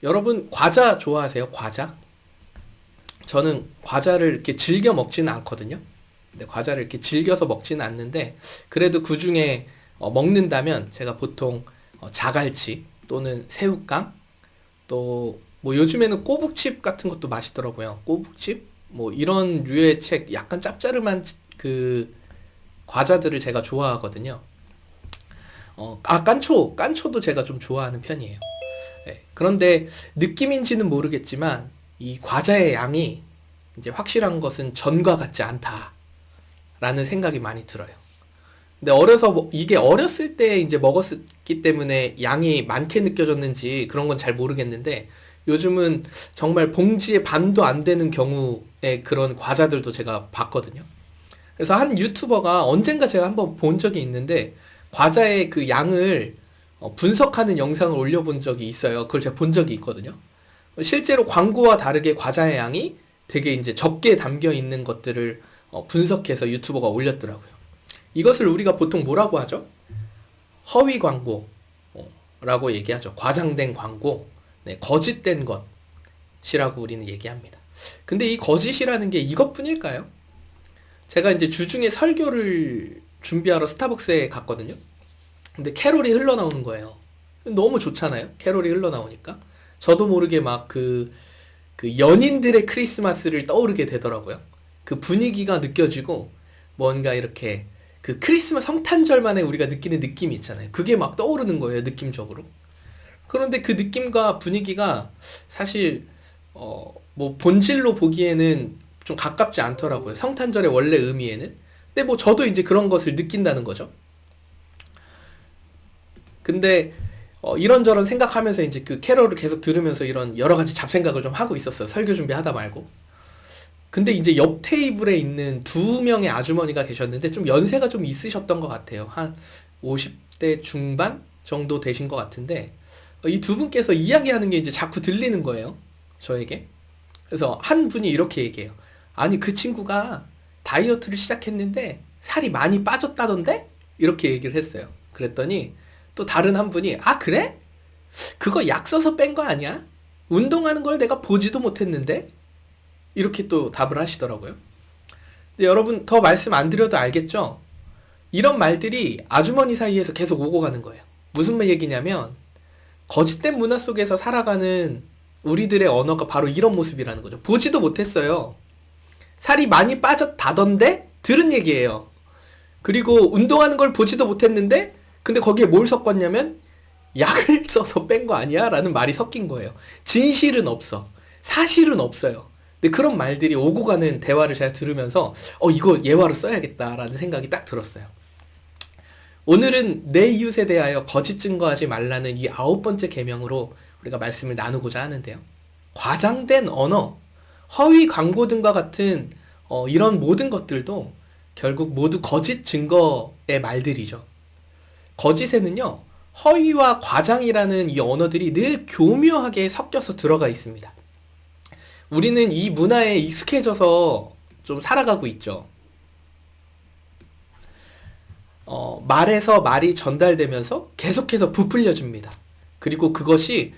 여러분 과자 좋아하세요? 과자? 저는 과자를 이렇게 즐겨 먹지는 않거든요. 근데 과자를 이렇게 즐겨서 먹지는 않는데 그래도 그 중에 먹는다면 제가 보통 자갈치 또는 새우깡 또 뭐 요즘에는 꼬북칩 같은 것도 맛있더라고요. 꼬북칩 뭐 이런 류의 책 약간 짭짤한 그 과자들을 제가 좋아하거든요. 깐초도 제가 좀 좋아하는 편이에요. 네, 그런데 느낌인지는 모르겠지만 이 과자의 양이 이제 확실한 것은 전과 같지 않다라는 생각이 많이 들어요. 근데 이게 어렸을 때 이제 먹었기 때문에 양이 많게 느껴졌는지 그런 건 잘 모르겠는데 요즘은 정말 봉지에 반도 안 되는 경우의 그런 과자들도 제가 봤거든요. 그래서 한 유튜버가 언젠가 제가 한번 본 적이 있는데 과자의 그 양을 분석하는 영상을 올려본 적이 있어요. 그걸 제가 본 적이 있거든요. 실제로 광고와 다르게 과자의 양이 되게 이제 적게 담겨 있는 것들을 분석해서 유튜버가 올렸더라고요. 이것을 우리가 보통 뭐라고 하죠? 허위 광고라고 얘기하죠. 과장된 광고, 네, 거짓된 것이라고 우리는 얘기합니다. 근데 이 거짓이라는 게 이것뿐일까요? 제가 이제 주중에 설교를 준비하러 스타벅스에 갔거든요. 근데 캐롤이 흘러나오는 거예요. 너무 좋잖아요. 캐롤이 흘러나오니까. 저도 모르게 막 그 연인들의 크리스마스를 떠오르게 되더라고요. 그 분위기가 느껴지고 뭔가 이렇게 그 크리스마스 성탄절만에 우리가 느끼는 느낌이 있잖아요. 그게 막 떠오르는 거예요. 느낌적으로. 그런데 그 느낌과 분위기가 사실 뭐 본질로 보기에는 좀 가깝지 않더라고요. 성탄절의 원래 의미에는. 근데 뭐 저도 이제 그런 것을 느낀다는 거죠. 근데 이런저런 생각하면서 이제 그 캐럴을 계속 들으면서 이런 여러 가지 잡생각을 좀 하고 있었어요. 설교 준비하다 말고. 근데 이제 옆 테이블에 있는 두 명의 아주머니가 계셨는데 좀 연세가 좀 있으셨던 것 같아요. 한 50대 중반 정도 되신 것 같은데 이 두 분께서 이야기하는 게 이제 자꾸 들리는 거예요. 저에게. 그래서 한 분이 이렇게 얘기해요. 아니 그 친구가 다이어트를 시작했는데 살이 많이 빠졌다던데? 이렇게 얘기를 했어요. 그랬더니 또 다른 한 분이 아 그래? 그거 약 써서 뺀 거 아니야? 운동하는 걸 내가 보지도 못했는데? 이렇게 또 답을 하시더라고요. 근데 여러분 더 말씀 안 드려도 알겠죠? 이런 말들이 아주머니 사이에서 계속 오고 가는 거예요. 무슨 얘기냐면 거짓된 문화 속에서 살아가는 우리들의 언어가 바로 이런 모습이라는 거죠. 보지도 못했어요. 살이 많이 빠졌다던데? 들은 얘기예요. 그리고 운동하는 걸 보지도 못했는데 근데 거기에 뭘 섞었냐면 약을 써서 뺀 거 아니야? 라는 말이 섞인 거예요. 진실은 없어. 사실은 없어요. 근데 그런 말들이 오고 가는 대화를 제가 들으면서 이거 예화로 써야겠다라는 생각이 딱 들었어요. 오늘은 내 이웃에 대하여 거짓 증거하지 말라는 이 9번째 계명으로 우리가 말씀을 나누고자 하는데요. 과장된 언어, 허위 광고 등과 같은 이런 모든 것들도 결국 모두 거짓 증거의 말들이죠. 거짓에는요, 허위와 과장이라는 이 언어들이 늘 교묘하게 섞여서 들어가 있습니다. 우리는 이 문화에 익숙해져서 좀 살아가고 있죠. 말에서 말이 전달되면서 계속해서 부풀려집니다. 그리고 그것이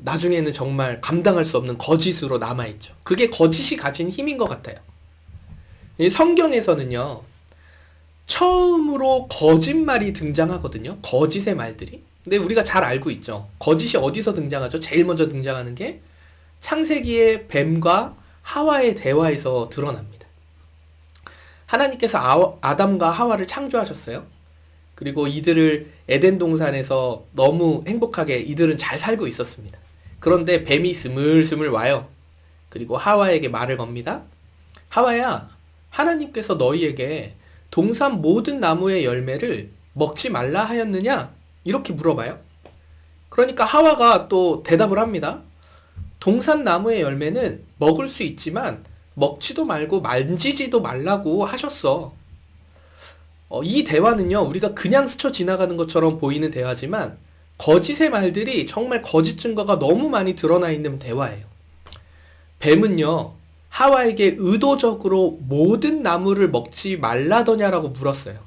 나중에는 정말 감당할 수 없는 거짓으로 남아있죠. 그게 거짓이 가진 힘인 것 같아요. 이 성경에서는요, 처음으로 거짓말이 등장하거든요. 거짓의 말들이. 근데 우리가 잘 알고 있죠. 거짓이 어디서 등장하죠? 제일 먼저 등장하는 게 창세기의 뱀과 하와의 대화에서 드러납니다. 하나님께서 아담과 하와를 창조하셨어요. 그리고 이들을 에덴 동산에서 너무 행복하게 이들은 잘 살고 있었습니다. 그런데 뱀이 스물스물 와요. 그리고 하와에게 말을 겁니다. 하와야, 하나님께서 너희에게 동산 모든 나무의 열매를 먹지 말라 하였느냐? 이렇게 물어봐요. 그러니까 하와가 또 대답을 합니다. 동산 나무의 열매는 먹을 수 있지만 먹지도 말고 만지지도 말라고 하셨어. 이 대화는요, 우리가 그냥 스쳐 지나가는 것처럼 보이는 대화지만 거짓의 말들이 정말 거짓 증거가 너무 많이 드러나 있는 대화예요. 뱀은요, 하와에게 의도적으로 모든 나무를 먹지 말라더냐라고 물었어요.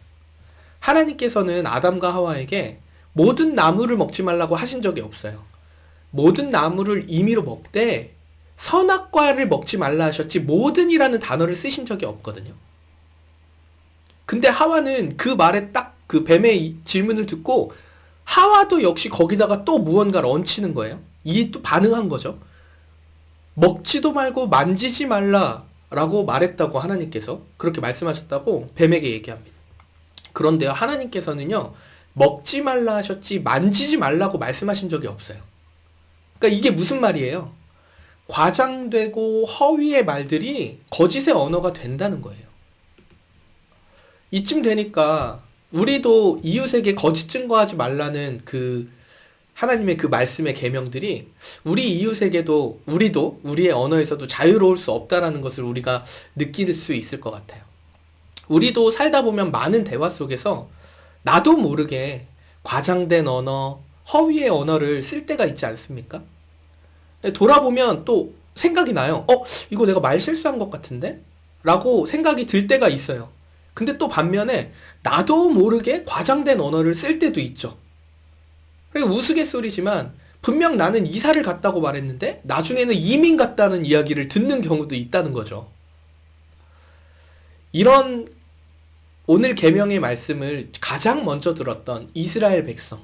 하나님께서는 아담과 하와에게 모든 나무를 먹지 말라고 하신 적이 없어요. 모든 나무를 임의로 먹되 선악과를 먹지 말라 하셨지 모든이라는 단어를 쓰신 적이 없거든요. 근데 하와는 그 말에 딱 그 뱀의 질문을 듣고 하와도 역시 거기다가 또 무언가를 얹히는 거예요. 이 또 반응한 거죠. 먹지도 말고 만지지 말라라고 말했다고 하나님께서 그렇게 말씀하셨다고 뱀에게 얘기합니다. 그런데요, 하나님께서는요, 먹지 말라 하셨지 만지지 말라고 말씀하신 적이 없어요. 그러니까 이게 무슨 말이에요? 과장되고 허위의 말들이 거짓의 언어가 된다는 거예요. 이쯤 되니까 우리도 이웃에게 거짓 증거하지 말라는 그 하나님의 그 말씀의 계명들이 우리 이웃에게도 우리도 우리의 언어에서도 자유로울 수 없다라는 것을 우리가 느낄 수 있을 것 같아요. 우리도 살다 보면 많은 대화 속에서 나도 모르게 과장된 언어, 허위의 언어를 쓸 때가 있지 않습니까? 돌아보면 또 생각이 나요. 이거 내가 말 실수한 것 같은데? 라고 생각이 들 때가 있어요. 근데 또 반면에 나도 모르게 과장된 언어를 쓸 때도 있죠. 우스갯소리지만 분명 나는 이사를 갔다고 말했는데 나중에는 이민 갔다는 이야기를 듣는 경우도 있다는 거죠. 이런 오늘 계명의 말씀을 가장 먼저 들었던 이스라엘 백성.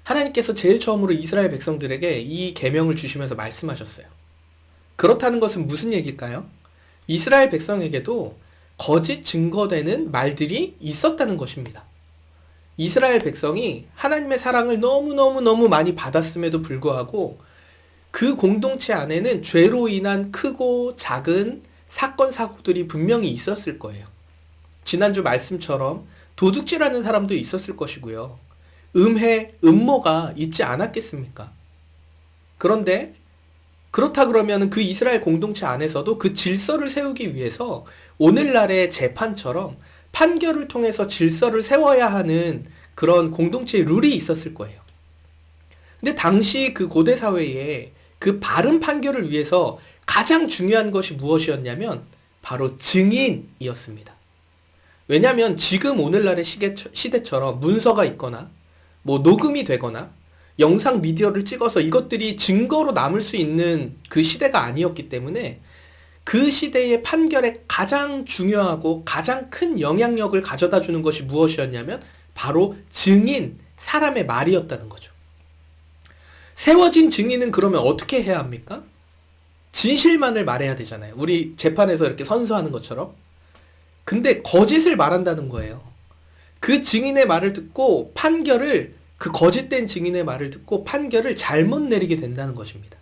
하나님께서 제일 처음으로 이스라엘 백성들에게 이 계명을 주시면서 말씀하셨어요. 그렇다는 것은 무슨 얘기일까요? 이스라엘 백성에게도 거짓 증거되는 말들이 있었다는 것입니다. 이스라엘 백성이 하나님의 사랑을 너무너무 많이 받았음에도 불구하고 그 공동체 안에는 죄로 인한 크고 작은 사건, 사고들이 분명히 있었을 거예요. 지난주 말씀처럼 도둑질하는 사람도 있었을 것이고요. 음해, 음모가 있지 않았겠습니까? 그런데 그렇다 그러면 그 이스라엘 공동체 안에서도 그 질서를 세우기 위해서 오늘날의 재판처럼 판결을 통해서 질서를 세워야 하는 그런 공동체의 룰이 있었을 거예요. 근데 당시 그 고대 사회에 그 바른 판결을 위해서 가장 중요한 것이 무엇이었냐면 바로 증인이었습니다. 왜냐하면 지금 오늘날의 시대처럼 문서가 있거나 뭐 녹음이 되거나 영상 미디어를 찍어서 이것들이 증거로 남을 수 있는 그 시대가 아니었기 때문에 그 시대의 판결에 가장 중요하고 가장 큰 영향력을 가져다 주는 것이 무엇이었냐면 바로 증인, 사람의 말이었다는 거죠. 세워진 증인은 그러면 어떻게 해야 합니까? 진실만을 말해야 되잖아요. 우리 재판에서 이렇게 선서하는 것처럼. 근데 거짓을 말한다는 거예요. 그 증인의 말을 듣고 그 거짓된 증인의 말을 듣고 판결을 잘못 내리게 된다는 것입니다.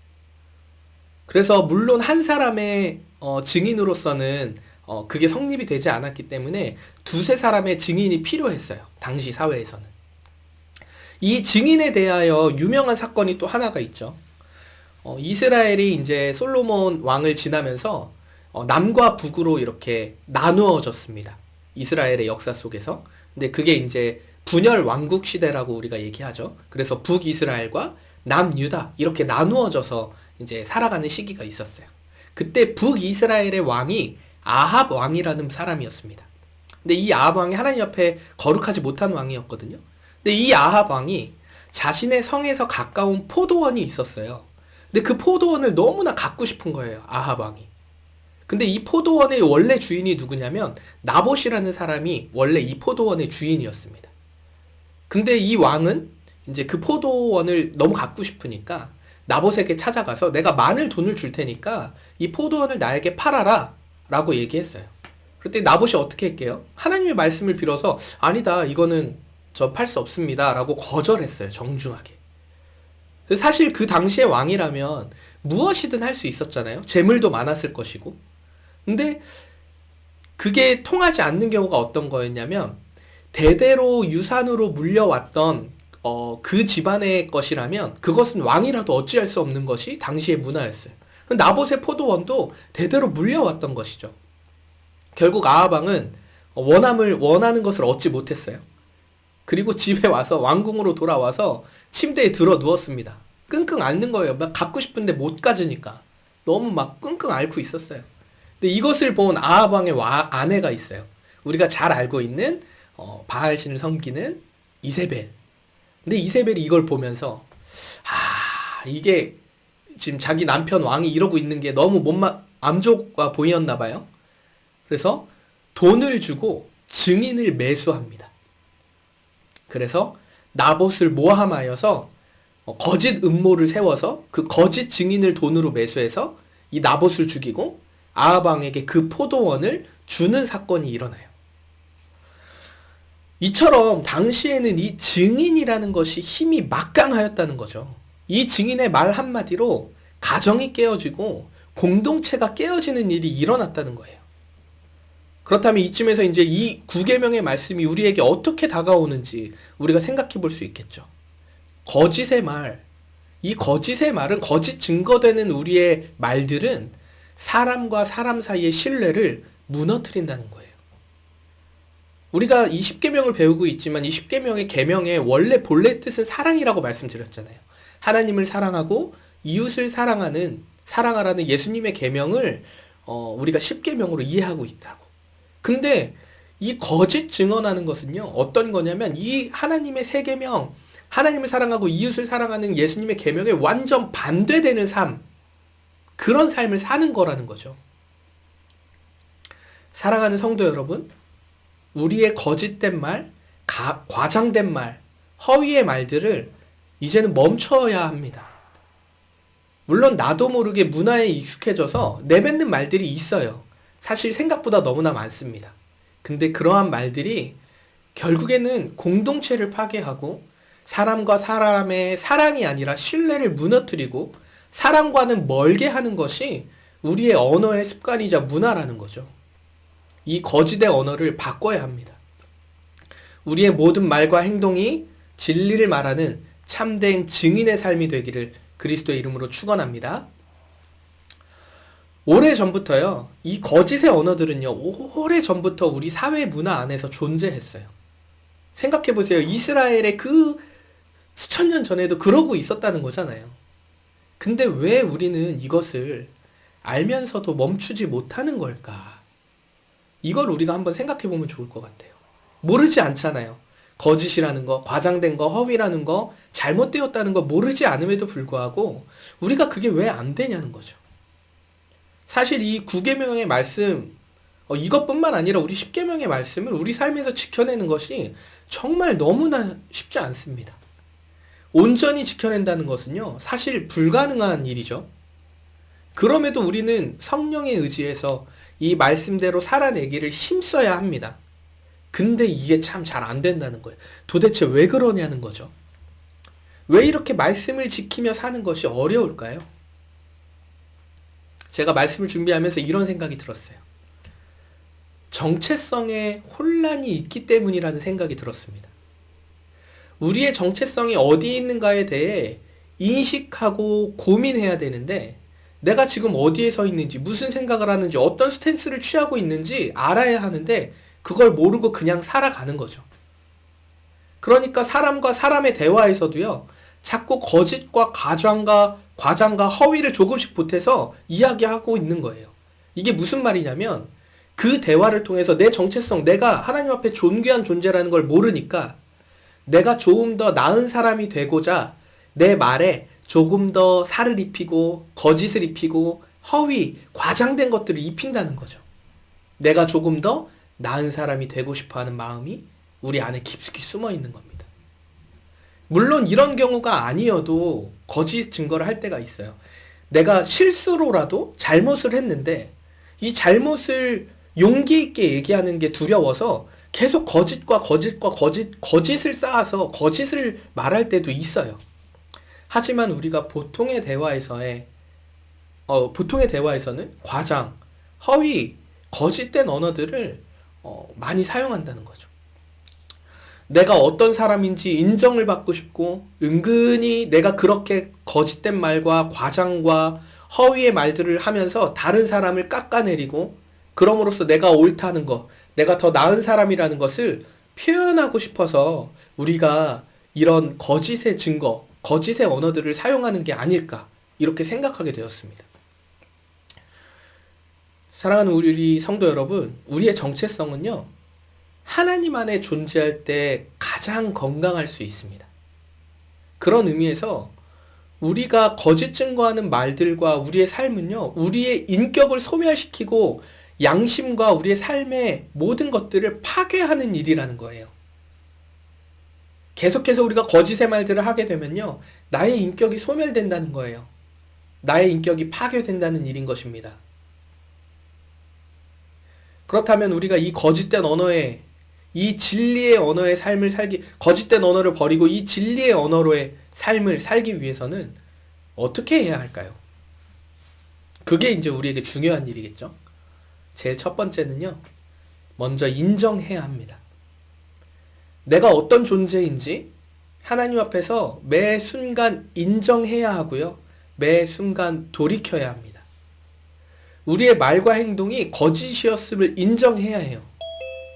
그래서 물론 한 사람의 증인으로서는 그게 성립이 되지 않았기 때문에 두세 사람의 증인이 필요했어요. 당시 사회에서는. 이 증인에 대하여 유명한 사건이 또 하나가 있죠. 이스라엘이 이제 솔로몬 왕을 지나면서 남과 북으로 이렇게 나누어졌습니다. 이스라엘의 역사 속에서. 근데 그게 이제 분열 왕국 시대라고 우리가 얘기하죠. 그래서 북이스라엘과 남유다 이렇게 나누어져서 이제 살아가는 시기가 있었어요. 그때 북이스라엘의 왕이 아합 왕이라는 사람이었습니다. 근데 이 아합 왕이 하나님 앞에 거룩하지 못한 왕이었거든요. 근데 이 아합 왕이 자신의 성에서 가까운 포도원이 있었어요. 근데 그 포도원을 너무나 갖고 싶은 거예요, 아합 왕이. 근데 이 포도원의 원래 주인이 누구냐면 나봇이라는 사람이 원래 이 포도원의 주인이었습니다. 근데 이 왕은 이제 그 포도원을 너무 갖고 싶으니까 나봇에게 찾아가서 내가 많은 돈을 줄 테니까 이 포도원을 나에게 팔아라 라고 얘기했어요. 그랬더니 나봇이 어떻게 했게요? 하나님의 말씀을 빌어서 아니다, 이거는 저 팔 수 없습니다 라고 거절했어요. 정중하게. 사실 그 당시의 왕이라면 무엇이든 할 수 있었잖아요. 재물도 많았을 것이고. 근데 그게 통하지 않는 경우가 어떤 거였냐면 대대로 유산으로 물려왔던 그 집안의 것이라면 그것은 왕이라도 어찌할 수 없는 것이 당시의 문화였어요. 나봇의 포도원도 대대로 물려왔던 것이죠. 결국 아합 왕은 원하는 것을 얻지 못했어요. 그리고 집에 와서 왕궁으로 돌아와서 침대에 들어 누웠습니다. 끙끙 앓는 거예요. 막 갖고 싶은데 못 가지니까. 너무 막 끙끙 앓고 있었어요. 근데 이것을 본 아합 왕의 아내가 있어요. 우리가 잘 알고 있는 바알신을 섬기는 이세벨. 근데 이세벨이 이걸 보면서 이게 지금 자기 남편 왕이 이러고 있는 게 너무 안 좋아 보였나 봐요. 그래서 돈을 주고 증인을 매수합니다. 그래서 나봇을 모함하여서 거짓 음모를 세워서 그 거짓 증인을 돈으로 매수해서 이 나봇을 죽이고 아합 왕에게 그 포도원을 주는 사건이 일어나요. 이처럼 당시에는 이 증인이라는 것이 힘이 막강하였다는 거죠. 이 증인의 말 한마디로 가정이 깨어지고 공동체가 깨어지는 일이 일어났다는 거예요. 그렇다면 이쯤에서 이제 이 9계명의 말씀이 우리에게 어떻게 다가오는지 우리가 생각해 볼 수 있겠죠. 거짓의 말, 이 거짓의 말은, 거짓 증거되는 우리의 말들은 사람과 사람 사이의 신뢰를 무너뜨린다는 거예요. 우리가 이 10계명을 배우고 있지만 이 10계명의 계명의 원래 본래 뜻은 사랑이라고 말씀드렸잖아요. 하나님을 사랑하고 이웃을 사랑하라는 예수님의 계명을 우리가 10계명으로 이해하고 있다고. 근데 이 거짓 증언하는 것은요, 어떤 거냐면 이 하나님의 세 계명, 하나님을 사랑하고 이웃을 사랑하는 예수님의 계명에 완전 반대되는 삶, 그런 삶을 사는 거라는 거죠. 사랑하는 성도 여러분, 우리의 거짓된 말, 과장된 말, 허위의 말들을 이제는 멈춰야 합니다. 물론 나도 모르게 문화에 익숙해져서 내뱉는 말들이 있어요. 사실 생각보다 너무나 많습니다. 근데 그러한 말들이 결국에는 공동체를 파괴하고 사람과 사람의 사랑이 아니라 신뢰를 무너뜨리고 사랑과는 멀게 하는 것이 우리의 언어의 습관이자 문화라는 거죠. 이 거짓의 언어를 바꿔야 합니다. 우리의 모든 말과 행동이 진리를 말하는 참된 증인의 삶이 되기를 그리스도의 이름으로 축원합니다. 오래전부터요, 이 거짓의 언어들은요, 오래전부터 우리 사회 문화 안에서 존재했어요. 생각해보세요. 이스라엘의 그 수천 년 전에도 그러고 있었다는 거잖아요. 근데 왜 우리는 이것을 알면서도 멈추지 못하는 걸까? 이걸 우리가 한번 생각해보면 좋을 것 같아요. 모르지 않잖아요. 거짓이라는 거, 과장된 거, 허위라는 거, 잘못되었다는 거 모르지 않음에도 불구하고 우리가 그게 왜 안 되냐는 거죠. 사실 이 9계명의 말씀, 이것뿐만 아니라 우리 10계명의 말씀을 우리 삶에서 지켜내는 것이 정말 너무나 쉽지 않습니다. 온전히 지켜낸다는 것은요, 사실 불가능한 일이죠. 그럼에도 우리는 성령에 의지해서 이 말씀대로 살아내기를 힘써야 합니다. 근데 이게 참 잘 안 된다는 거예요. 도대체 왜 그러냐는 거죠. 왜 이렇게 말씀을 지키며 사는 것이 어려울까요? 제가 말씀을 준비하면서 이런 생각이 들었어요. 정체성에 혼란이 있기 때문이라는 생각이 들었습니다. 우리의 정체성이 어디 있는가에 대해 인식하고 고민해야 되는데 내가 지금 어디에 서 있는지, 무슨 생각을 하는지, 어떤 스탠스를 취하고 있는지 알아야 하는데 그걸 모르고 그냥 살아가는 거죠. 그러니까 사람과 사람의 대화에서도요, 자꾸 거짓과 과장과 허위를 조금씩 보태서 이야기하고 있는 거예요. 이게 무슨 말이냐면 그 대화를 통해서 내 정체성, 내가 하나님 앞에 존귀한 존재라는 걸 모르니까 내가 조금 더 나은 사람이 되고자 내 말에 조금 더 살을 입히고 거짓을 입히고 허위, 과장된 것들을 입힌다는 거죠. 내가 조금 더 나은 사람이 되고 싶어하는 마음이 우리 안에 깊숙이 숨어 있는 겁니다. 물론 이런 경우가 아니어도 거짓 증거를 할 때가 있어요. 내가 실수로라도 잘못을 했는데 이 잘못을 용기 있게 얘기하는 게 두려워서 계속 거짓을 쌓아서 거짓을 말할 때도 있어요. 하지만 우리가 보통의 대화에서는 과장, 허위, 거짓된 언어들을 많이 사용한다는 거죠. 내가 어떤 사람인지 인정을 받고 싶고 은근히 내가 그렇게 거짓된 말과 과장과 허위의 말들을 하면서 다른 사람을 깎아내리고 그럼으로써 내가 옳다는 것, 내가 더 나은 사람이라는 것을 표현하고 싶어서 우리가 이런 거짓의 증거, 거짓의 언어들을 사용하는 게 아닐까 이렇게 생각하게 되었습니다. 사랑하는 우리 성도 여러분, 우리의 정체성은요, 하나님 안에 존재할 때 가장 건강할 수 있습니다. 그런 의미에서 우리가 거짓 증거하는 말들과 우리의 삶은요, 우리의 인격을 소멸시키고 양심과 우리의 삶의 모든 것들을 파괴하는 일이라는 거예요. 계속해서 우리가 거짓의 말들을 하게 되면요, 나의 인격이 소멸된다는 거예요. 나의 인격이 파괴된다는 일인 것입니다. 그렇다면 우리가 이 거짓된 언어에, 이 진리의 언어의 삶을 거짓된 언어를 버리고 이 진리의 언어로의 삶을 살기 위해서는 어떻게 해야 할까요? 그게 이제 우리에게 중요한 일이겠죠. 제일 첫 번째는요, 먼저 인정해야 합니다. 내가 어떤 존재인지 하나님 앞에서 매 순간 인정해야 하고요, 매 순간 돌이켜야 합니다. 우리의 말과 행동이 거짓이었음을 인정해야 해요.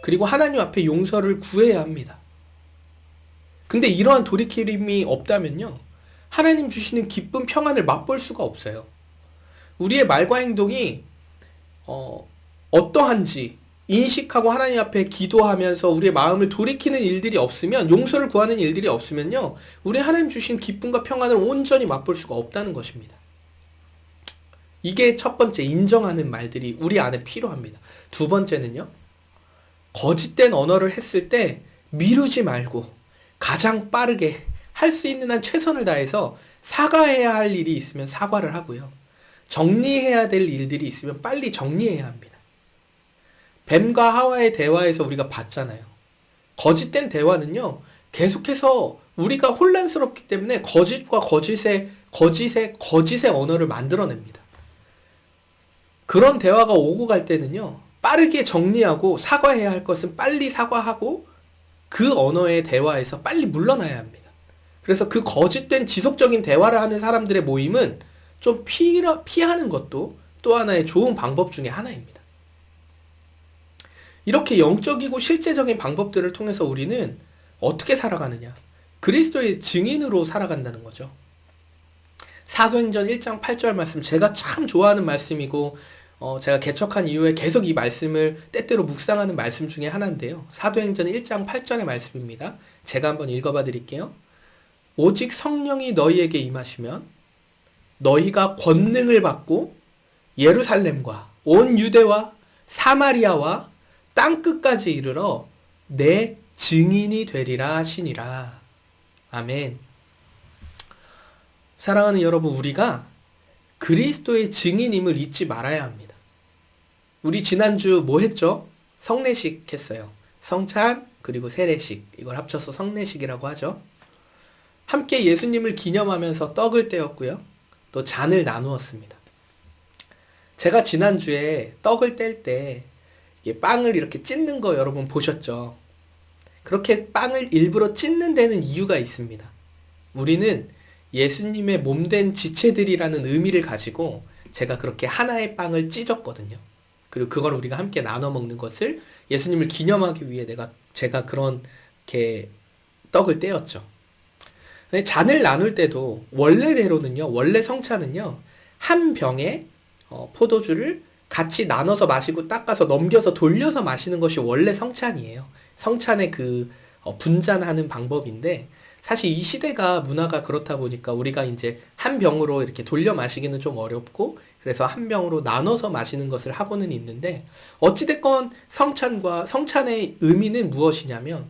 그리고 하나님 앞에 용서를 구해야 합니다. 근데 이러한 돌이킴이 없다면요, 하나님 주시는 기쁨, 평안을 맛볼 수가 없어요. 우리의 말과 행동이 어떠한지 인식하고 하나님 앞에 기도하면서 우리의 마음을 돌이키는 일들이 없으면, 용서를 구하는 일들이 없으면요, 우리 하나님 주신 기쁨과 평안을 온전히 맛볼 수가 없다는 것입니다. 이게 첫 번째, 인정하는 말들이 우리 안에 필요합니다. 두 번째는요, 거짓된 언어를 했을 때 미루지 말고 가장 빠르게 할 수 있는 한 최선을 다해서 사과해야 할 일이 있으면 사과를 하고요, 정리해야 될 일들이 있으면 빨리 정리해야 합니다. 뱀과 하와의 대화에서 우리가 봤잖아요. 거짓된 대화는요, 계속해서 우리가 혼란스럽기 때문에 거짓과 거짓의 언어를 만들어냅니다. 그런 대화가 오고 갈 때는요, 빠르게 정리하고 사과해야 할 것은 빨리 사과하고 그 언어의 대화에서 빨리 물러나야 합니다. 그래서 그 거짓된 지속적인 대화를 하는 사람들의 모임은 좀 피하는 것도 또 하나의 좋은 방법 중에 하나입니다. 이렇게 영적이고 실제적인 방법들을 통해서 우리는 어떻게 살아가느냐? 그리스도의 증인으로 살아간다는 거죠. 사도행전 1장 8절 말씀, 제가 참 좋아하는 말씀이고 제가 개척한 이후에 계속 이 말씀을 때때로 묵상하는 말씀 중에 하나인데요. 사도행전 1장 8절의 말씀입니다. 제가 한번 읽어봐 드릴게요. 오직 성령이 너희에게 임하시면 너희가 권능을 받고 예루살렘과 온 유대와 사마리아와 땅끝까지 이르러 내 증인이 되리라 하시니라. 아멘. 사랑하는 여러분, 우리가 그리스도의 증인임을 잊지 말아야 합니다. 우리 지난주 뭐 했죠? 성례식 했어요. 성찬 그리고 세례식, 이걸 합쳐서 성례식이라고 하죠. 함께 예수님을 기념하면서 떡을 떼었고요, 또 잔을 나누었습니다. 제가 지난주에 떡을 뗄 때 빵을 이렇게 찢는 거 여러분 보셨죠? 그렇게 빵을 일부러 찢는 데는 이유가 있습니다. 우리는 예수님의 몸된 지체들이라는 의미를 가지고 제가 그렇게 하나의 빵을 찢었거든요. 그리고 그걸 우리가 함께 나눠 먹는 것을 예수님을 기념하기 위해 제가 그렇게 떡을 떼었죠. 잔을 나눌 때도 원래대로는요, 원래 성찬은요, 한 병에 포도주를 같이 나눠서 마시고 닦아서 넘겨서 돌려서 마시는 것이 원래 성찬이에요. 성찬의 분잔하는 방법인데, 사실 이 시대가 문화가 그렇다 보니까 우리가 이제 한 병으로 이렇게 돌려 마시기는 좀 어렵고, 그래서 한 병으로 나눠서 마시는 것을 하고는 있는데, 어찌됐건 성찬의 의미는 무엇이냐면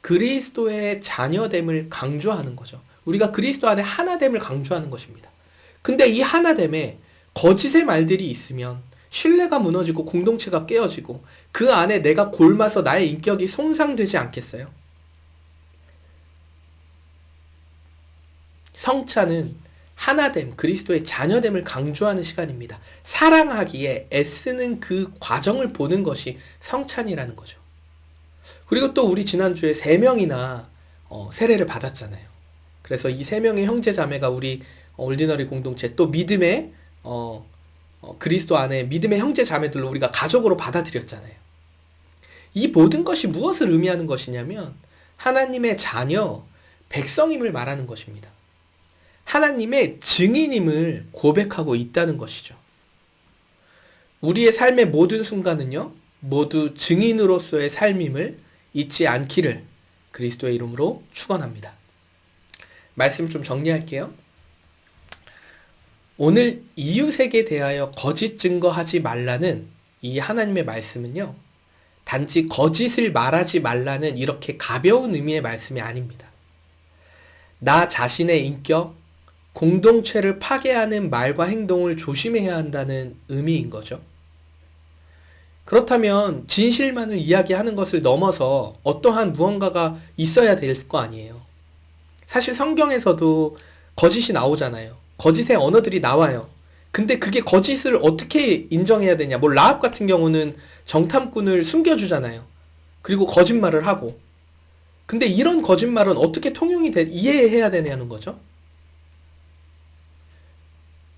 그리스도의 자녀됨을 강조하는 거죠. 우리가 그리스도 안에 하나됨을 강조하는 것입니다. 근데 이 하나됨에 거짓의 말들이 있으면 신뢰가 무너지고 공동체가 깨어지고 그 안에 내가 골마서 나의 인격이 손상되지 않겠어요? 성찬은 하나됨, 그리스도의 자녀됨을 강조하는 시간입니다. 사랑하기에 애쓰는 그 과정을 보는 것이 성찬이라는 거죠. 그리고 또 우리 지난주에 3명이나 세례를 받았잖아요. 그래서 이 3명의 형제 자매가 우리 올디너리 공동체, 또 믿음의 그리스도 안에 믿음의 형제 자매들로 우리가 가족으로 받아들였잖아요. 이 모든 것이 무엇을 의미하는 것이냐면 하나님의 자녀, 백성임을 말하는 것입니다. 하나님의 증인임을 고백하고 있다는 것이죠. 우리의 삶의 모든 순간은요, 모두 증인으로서의 삶임을 잊지 않기를 그리스도의 이름으로 축원합니다. 말씀 좀 정리할게요. 오늘 이웃에게 대하여 거짓 증거하지 말라는 이 하나님의 말씀은요, 단지 거짓을 말하지 말라는 이렇게 가벼운 의미의 말씀이 아닙니다. 나 자신의 인격, 공동체를 파괴하는 말과 행동을 조심해야 한다는 의미인 거죠. 그렇다면 진실만을 이야기하는 것을 넘어서 어떠한 무언가가 있어야 될 거 아니에요. 사실 성경에서도 거짓이 나오잖아요. 거짓의 언어들이 나와요. 근데 그게 거짓을 어떻게 인정해야 되냐. 뭐 라합 같은 경우는 정탐꾼을 숨겨주잖아요. 그리고 거짓말을 하고. 근데 이런 거짓말은 어떻게 이해해야 되냐는 거죠.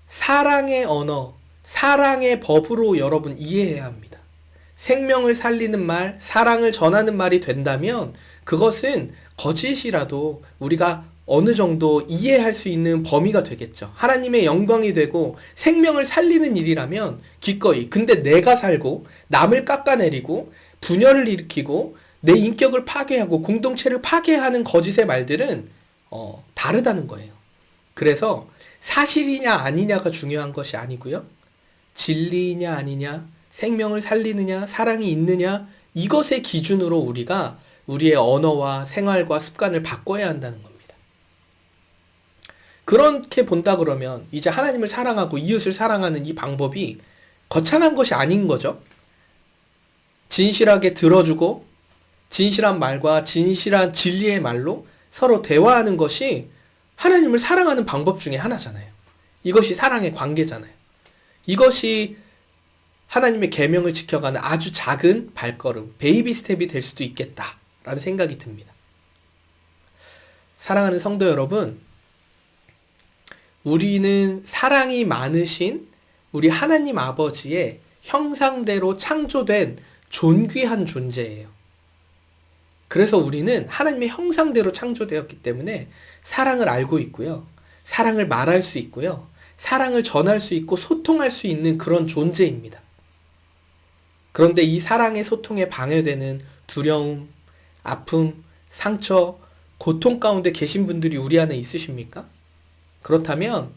사랑의 언어, 사랑의 법으로 여러분 이해해야 합니다. 생명을 살리는 말, 사랑을 전하는 말이 된다면 그것은 거짓이라도 우리가 어느 정도 이해할 수 있는 범위가 되겠죠. 하나님의 영광이 되고 생명을 살리는 일이라면 기꺼이. 근데 내가 살고 남을 깎아내리고 분열을 일으키고 내 인격을 파괴하고 공동체를 파괴하는 거짓의 말들은 다르다는 거예요. 그래서 사실이냐 아니냐가 중요한 것이 아니고요. 진리이냐 아니냐, 생명을 살리느냐, 사랑이 있느냐, 이것의 기준으로 우리가 우리의 언어와 생활과 습관을 바꿔야 한다는 겁니다. 그렇게 본다 그러면 이제 하나님을 사랑하고 이웃을 사랑하는 이 방법이 거창한 것이 아닌 거죠. 진실하게 들어주고 진실한 말과 진실한 진리의 말로 서로 대화하는 것이 하나님을 사랑하는 방법 중에 하나잖아요. 이것이 사랑의 관계잖아요. 이것이 하나님의 계명을 지켜가는 아주 작은 발걸음, 베이비 스텝이 될 수도 있겠다라는 생각이 듭니다. 사랑하는 성도 여러분, 우리는 사랑이 많으신 우리 하나님 아버지의 형상대로 창조된 존귀한 존재예요. 그래서 우리는 하나님의 형상대로 창조되었기 때문에 사랑을 알고 있고요. 사랑을 말할 수 있고요. 사랑을 전할 수 있고 소통할 수 있는 그런 존재입니다. 그런데 이 사랑의 소통에 방해되는 두려움, 아픔, 상처, 고통 가운데 계신 분들이 우리 안에 있으십니까? 그렇다면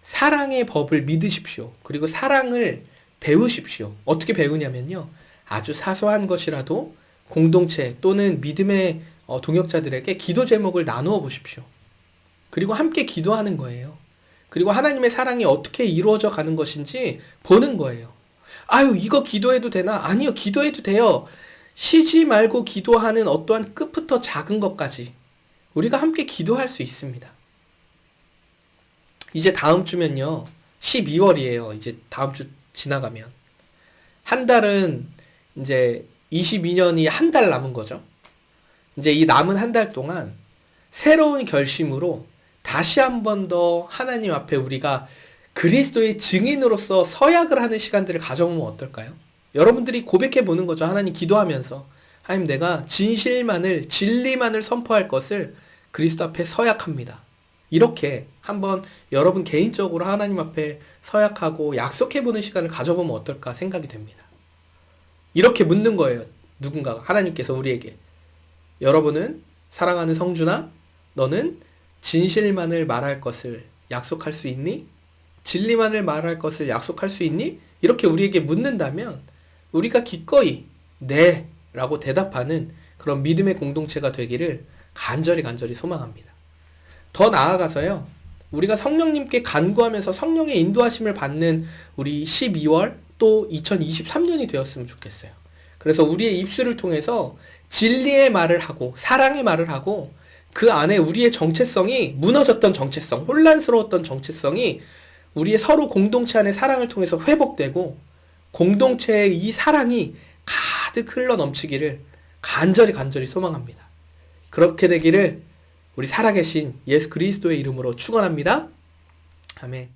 사랑의 법을 믿으십시오. 그리고 사랑을 배우십시오. 어떻게 배우냐면요. 아주 사소한 것이라도 공동체 또는 믿음의 동역자들에게 기도 제목을 나누어 보십시오. 그리고 함께 기도하는 거예요. 그리고 하나님의 사랑이 어떻게 이루어져 가는 것인지 보는 거예요. 아유, 이거 기도해도 되나? 아니요, 기도해도 돼요. 쉬지 말고 기도하는 어떠한 끝부터 작은 것까지 우리가 함께 기도할 수 있습니다. 이제 다음 주면요. 12월이에요. 이제 다음 주 지나가면. 한 달은 이제 22년이 한 달 남은 거죠. 이제 이 남은 한 달 동안 새로운 결심으로 다시 한 번 더 하나님 앞에 우리가 그리스도의 증인으로서 서약을 하는 시간들을 가져보면 어떨까요? 여러분들이 고백해 보는 거죠. 하나님 기도하면서. 하나님, 내가 진리만을 선포할 것을 그리스도 앞에 서약합니다. 이렇게 한번 여러분 개인적으로 하나님 앞에 서약하고 약속해 보는 시간을 가져보면 어떨까 생각이 됩니다. 이렇게 묻는 거예요. 누군가가, 하나님께서 우리에게. 여러분은 사랑하는 성준아, 너는 진실만을 말할 것을 약속할 수 있니? 진리만을 말할 것을 약속할 수 있니? 이렇게 우리에게 묻는다면 우리가 기꺼이 네 라고 대답하는 그런 믿음의 공동체가 되기를 간절히 소망합니다. 더 나아가서요. 우리가 성령님께 간구하면서 성령의 인도하심을 받는 우리 12월 또 2023년이 되었으면 좋겠어요. 그래서 우리의 입술을 통해서 진리의 말을 하고 사랑의 말을 하고 그 안에 우리의 정체성이 무너졌던 정체성, 혼란스러웠던 정체성이 우리의 서로 공동체 안의 사랑을 통해서 회복되고 공동체의 이 사랑이 가득 흘러 넘치기를 간절히 소망합니다. 그렇게 되기를 우리 살아계신 예수 그리스도의 이름으로 축원합니다. 아멘.